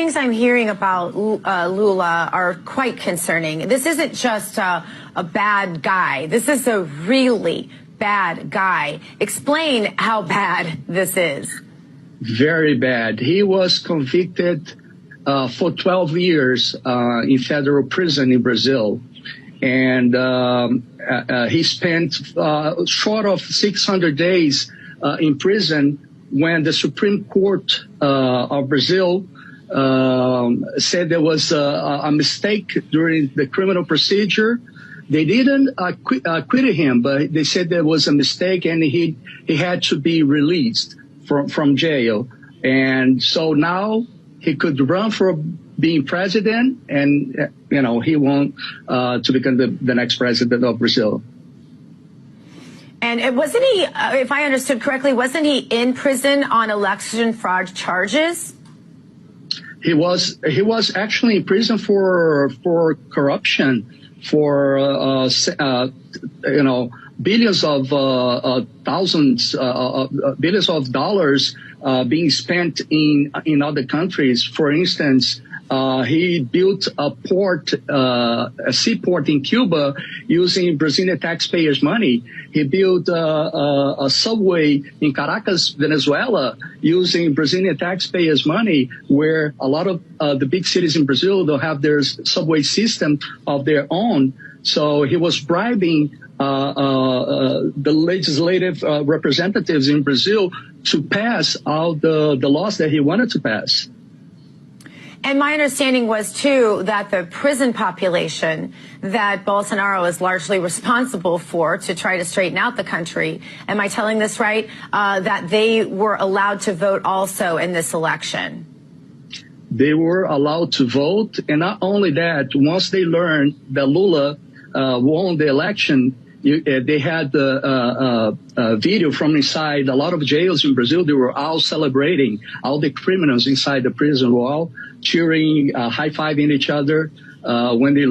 things I'm hearing about Lula are quite concerning. This isn't just a bad guy. This is a really bad guy. Explain how bad this is. Very bad. He was convicted for 12 years in federal prison in Brazil. And he spent short of 600 days in prison when the Supreme Court of Brazil said there was a mistake during the criminal procedure. They didn't acquit him, but they said there was a mistake and he had to be released from jail. And so now he could run for being president, and he won to become the next president of Brazil. And wasn't he, if I understood correctly, wasn't he in prison on election fraud charges? He was actually in prison for corruption, for billions of billions of dollars being spent in other countries. For instance, he built a seaport in Cuba using Brazilian taxpayers' money. He built a subway in Caracas, Venezuela, using Brazilian taxpayers' money, where a lot of the big cities in Brazil don't have their subway system of their own. So he was bribing the legislative representatives in Brazil to pass out the laws that he wanted to pass. And my understanding was, too, that the prison population that Bolsonaro is largely responsible for to try to straighten out the country, am I telling this right, that they were allowed to vote also in this election? They were allowed to vote. And not only that, once they learned that Lula won the election, they had a video from inside a lot of jails in Brazil. They were all celebrating. All the criminals inside the prison were all cheering, high-fiving each other when they